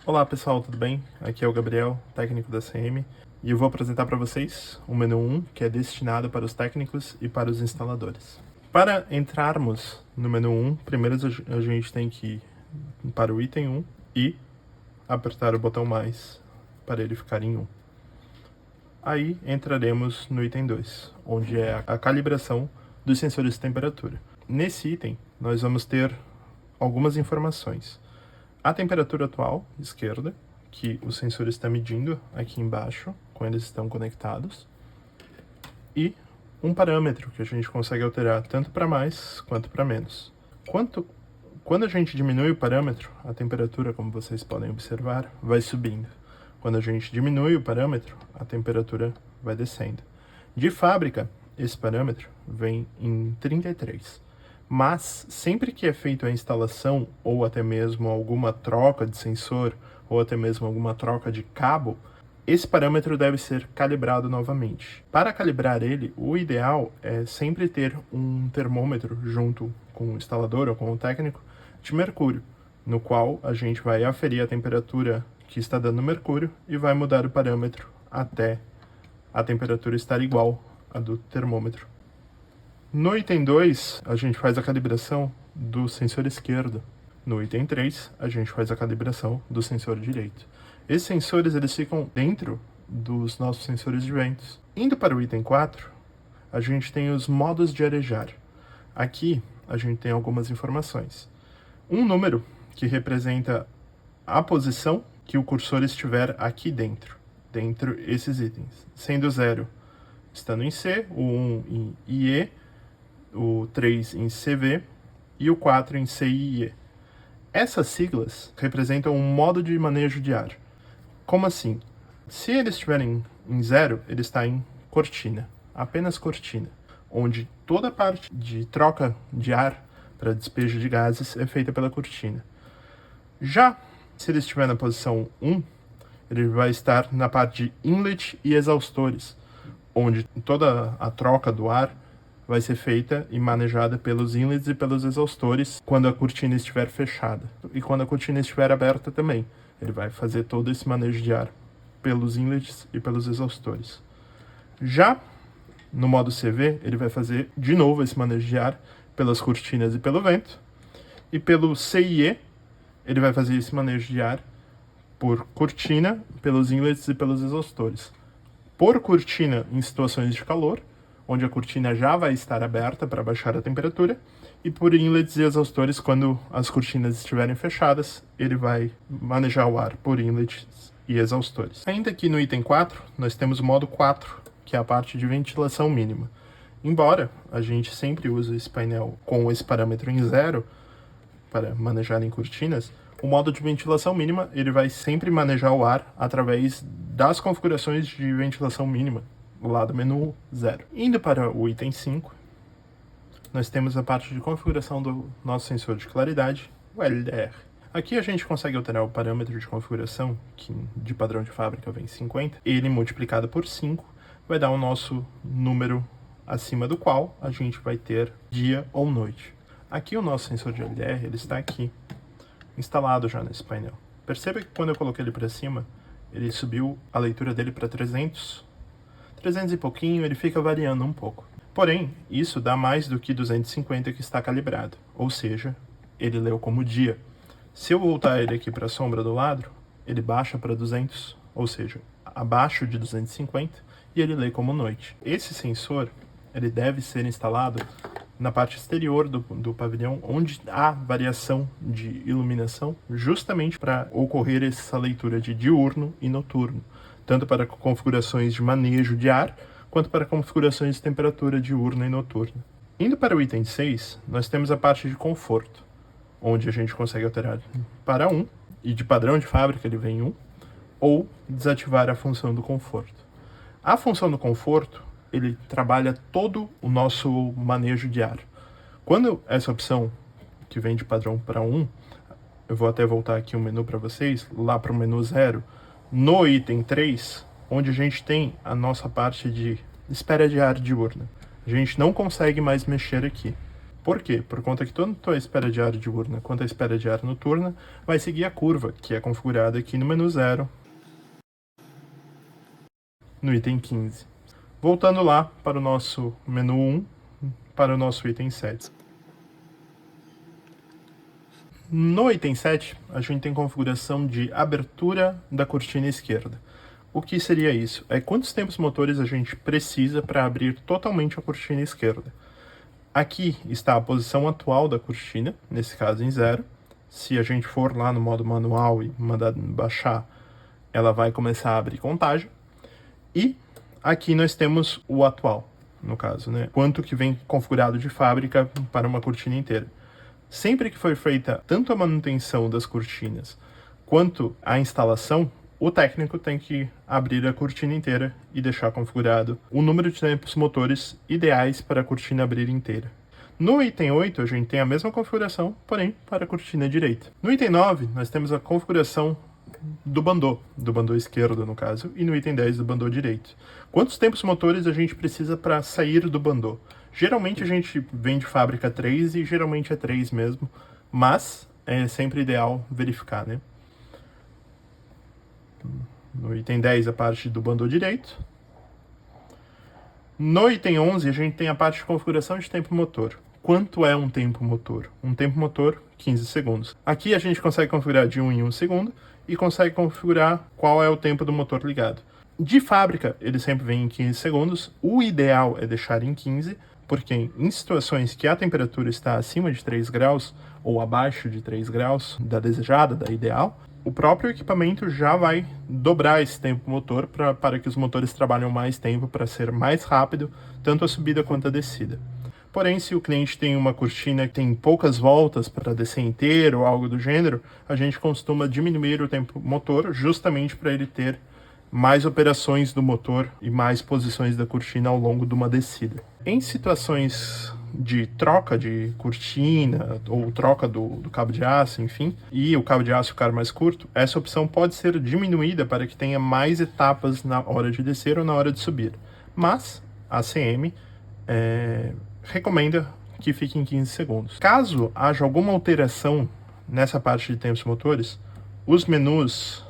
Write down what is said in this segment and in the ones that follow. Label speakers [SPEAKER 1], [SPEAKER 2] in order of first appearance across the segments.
[SPEAKER 1] Olá pessoal, tudo bem? Aqui é o Gabriel, técnico da CM, e eu vou apresentar para vocês o menu 1, que é destinado para os técnicos e para os instaladores. Para entrarmos no menu 1, primeiro a gente tem que ir para o item 1 e apertar o botão mais para ele ficar em 1. Aí entraremos no item 2, onde é a calibração dos sensores de temperatura. Nesse item, nós vamos ter algumas informações. A temperatura atual, esquerda, que o sensor está medindo aqui embaixo, quando eles estão conectados. E um parâmetro que a gente consegue alterar tanto para mais quanto para menos. Quando a gente diminui o parâmetro, a temperatura, como vocês podem observar, vai subindo. Quando a gente diminui o parâmetro, a temperatura vai descendo. De fábrica, esse parâmetro vem em 33. Mas sempre que é feita a instalação ou até mesmo alguma troca de sensor ou até mesmo alguma troca de cabo, esse parâmetro deve ser calibrado novamente. Para calibrar ele, o ideal é sempre ter um termômetro junto com o instalador ou com o técnico de mercúrio, no qual a gente vai aferir a temperatura que está dando mercúrio e vai mudar o parâmetro até a temperatura estar igual à do termômetro. No item 2, a gente faz a calibração do sensor esquerdo. No item 3, a gente faz a calibração do sensor direito. Esses sensores eles ficam dentro dos nossos sensores de ventos. Indo para o item 4, a gente tem os modos de arejar. Aqui, a gente tem algumas informações. Um número que representa a posição que o cursor estiver aqui dentro esses itens. Sendo 0 estando em C, o 1 em IE, o 3 em CV e o 4 em CIE. Essas siglas representam um modo de manejo de ar. Como assim? Se eles estiverem em 0, ele está em cortina, apenas cortina, onde toda a parte de troca de ar para despejo de gases é feita pela cortina. Já se ele estiver na posição 1, ele vai estar na parte de inlet e exaustores, onde toda a troca do ar vai ser feita e manejada pelos inlets e pelos exaustores quando a cortina estiver fechada. E quando a cortina estiver aberta também, ele vai fazer todo esse manejo de ar pelos inlets e pelos exaustores. Já no modo CV, ele vai fazer de novo esse manejo de ar pelas cortinas e pelo vento. E pelo CIE, ele vai fazer esse manejo de ar por cortina, pelos inlets e pelos exaustores. Por cortina em situações de calor, onde a cortina já vai estar aberta para baixar a temperatura, e por inlets e exaustores, quando as cortinas estiverem fechadas, ele vai manejar o ar por inlets e exaustores. Ainda aqui no item 4, nós temos o modo 4, que é a parte de ventilação mínima. Embora a gente sempre use esse painel com esse parâmetro em 0 para manejar em cortinas, o modo de ventilação mínima ele vai sempre manejar o ar através das configurações de ventilação mínima, lá do menu 0. Indo para o item 5, nós temos a parte de configuração do nosso sensor de claridade, o LDR. Aqui a gente consegue alterar o parâmetro de configuração, que de padrão de fábrica vem 50, ele multiplicado por 5 vai dar o nosso número acima do qual a gente vai ter dia ou noite. Aqui o nosso sensor de LDR ele está aqui, instalado já nesse painel. Perceba que quando eu coloquei ele para cima, ele subiu a leitura dele para 300 e pouquinho, ele fica variando um pouco. Porém, isso dá mais do que 250 que está calibrado, ou seja, ele leu como dia. Se eu voltar ele aqui para a sombra do lado, ele baixa para 200, ou seja, abaixo de 250, e ele lê como noite. Esse sensor, ele deve ser instalado na parte exterior do pavilhão, onde há variação de iluminação, justamente para ocorrer essa leitura de diurno e noturno, tanto para configurações de manejo de ar, quanto para configurações de temperatura diurna e noturna. Indo para o item 6, nós temos a parte de conforto, onde a gente consegue alterar para 1, e de padrão de fábrica ele vem 1, ou desativar a função do conforto. A função do conforto, ele trabalha todo o nosso manejo de ar. Quando essa opção, que vem de padrão para 1, eu vou até voltar aqui o menu para vocês, lá para o menu 0, no item 3, onde a gente tem a nossa parte de espera de ar diurna. A gente não consegue mais mexer aqui. Por quê? Por conta que tanto a espera de ar diurna quanto a espera de ar noturna vai seguir a curva, que é configurada aqui no menu 0, no item 15. Voltando lá para o nosso menu 1, para o nosso item 7. No item 7, a gente tem configuração de abertura da cortina esquerda. O que seria isso? É quantos tempos motores a gente precisa para abrir totalmente a cortina esquerda. Aqui está a posição atual da cortina, nesse caso em 0. Se a gente for lá no modo manual e mandar baixar, ela vai começar a abrir contagem. E aqui nós temos o atual, no caso, né? Quanto que vem configurado de fábrica para uma cortina inteira. Sempre que for feita tanto a manutenção das cortinas quanto a instalação, o técnico tem que abrir a cortina inteira e deixar configurado o número de tempos motores ideais para a cortina abrir inteira. No item 8, a gente tem a mesma configuração, porém para a cortina direita. No item 9, nós temos a configuração do bandô esquerdo, no caso, e no item 10 do bandô direito. Quantos tempos motores a gente precisa para sair do bandô? Geralmente a gente vem de fábrica 3 e geralmente é 3 mesmo, mas é sempre ideal verificar, né? No item 10 a parte do bandô direito. No item 11 a gente tem a parte de configuração de tempo motor. Quanto é um tempo motor? Um tempo motor, 15 segundos. Aqui a gente consegue configurar de 1 em 1 segundo e consegue configurar qual é o tempo do motor ligado. De fábrica, ele sempre vem em 15 segundos. O ideal é deixar em 15, porque em situações que a temperatura está acima de 3 graus ou abaixo de 3 graus da desejada, da ideal, o próprio equipamento já vai dobrar esse tempo motor para que os motores trabalhem mais tempo, para ser mais rápido, tanto a subida quanto a descida. Porém, se o cliente tem uma cortina que tem poucas voltas para descer inteiro ou algo do gênero, a gente costuma diminuir o tempo motor justamente para ele ter mais operações do motor e mais posições da cortina ao longo de uma descida. Em situações de troca de cortina ou troca do cabo de aço, enfim, e o cabo de aço ficar mais curto, essa opção pode ser diminuída para que tenha mais etapas na hora de descer ou na hora de subir. Mas a ACM recomenda que fique em 15 segundos. Caso haja alguma alteração nessa parte de tempos motores, os menus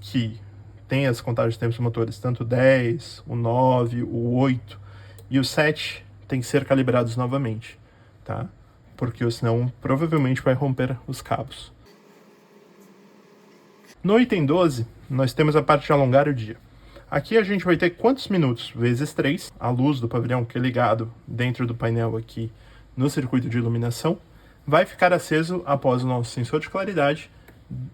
[SPEAKER 1] que tem as contagens de tempos motores, tanto o 10, o 9, o 8 e o 7, tem que ser calibrados novamente, tá? Porque senão provavelmente vai romper os cabos. No item 12, nós temos a parte de alongar o dia. Aqui a gente vai ter quantos minutos vezes 3, a luz do pavilhão que é ligado dentro do painel aqui no circuito de iluminação, vai ficar aceso após o nosso sensor de claridade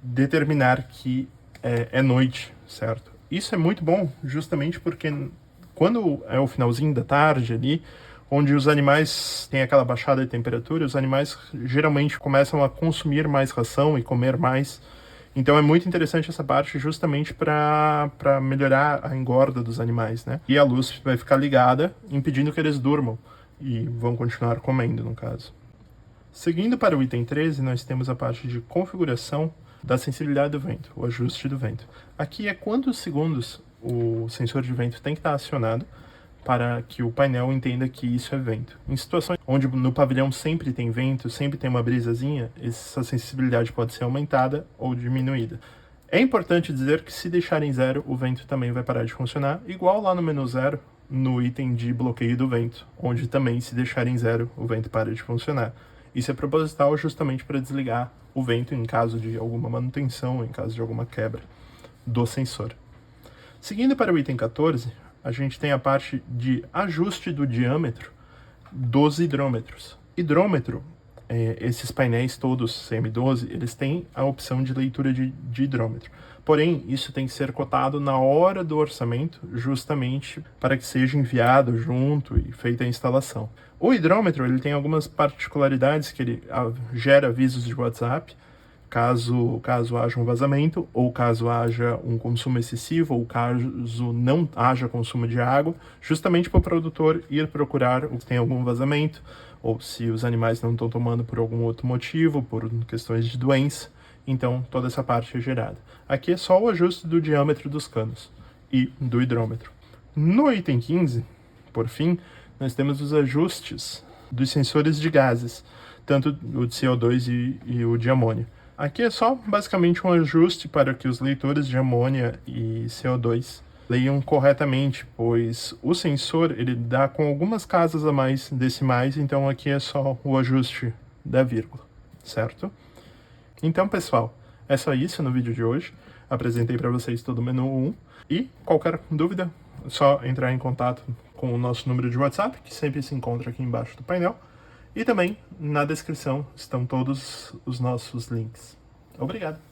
[SPEAKER 1] determinar que é noite, certo? Isso é muito bom, justamente porque quando é o finalzinho da tarde ali, onde os animais têm aquela baixada de temperatura, os animais geralmente começam a consumir mais ração e comer mais. Então é muito interessante essa parte justamente para melhorar a engorda dos animais, né? E a luz vai ficar ligada, impedindo que eles durmam e vão continuar comendo, no caso. Seguindo para o item 13, nós temos a parte de configuração da sensibilidade do vento, o ajuste do vento. Aqui é quantos segundos o sensor de vento tem que estar acionado para que o painel entenda que isso é vento. Em situações onde no pavilhão sempre tem vento, sempre tem uma brisazinha, essa sensibilidade pode ser aumentada ou diminuída. É importante dizer que se deixar em 0, o vento também vai parar de funcionar, igual lá no menu 0, no item de bloqueio do vento, onde também se deixar em 0, o vento para de funcionar. Isso é proposital justamente para desligar o vento em caso de alguma manutenção, em caso de alguma quebra do sensor. Seguindo para o item 14, a gente tem a parte de ajuste do diâmetro dos hidrômetros. Hidrômetro, esses painéis todos CM12, eles têm a opção de leitura de hidrômetro. Porém, isso tem que ser cotado na hora do orçamento, justamente para que seja enviado junto e feita a instalação. O hidrômetro ele tem algumas particularidades que ele gera avisos de WhatsApp, caso haja um vazamento, ou caso haja um consumo excessivo, ou caso não haja consumo de água, justamente para o produtor ir procurar se tem algum vazamento, ou se os animais não estão tomando por algum outro motivo, por questões de doença. Então, toda essa parte é gerada. Aqui é só o ajuste do diâmetro dos canos e do hidrômetro. No item 15, por fim, nós temos os ajustes dos sensores de gases, tanto o de CO2 e o de amônio. Aqui é só basicamente um ajuste para que os leitores de amônia e CO2 leiam corretamente, pois o sensor ele dá com algumas casas a mais decimais, então aqui é só o ajuste da vírgula, certo? Então, pessoal, é só isso no vídeo de hoje. Apresentei para vocês todo o menu 1 e qualquer dúvida, é só entrar em contato com o nosso número de WhatsApp, que sempre se encontra aqui embaixo do painel. E também na descrição estão todos os nossos links. Obrigado!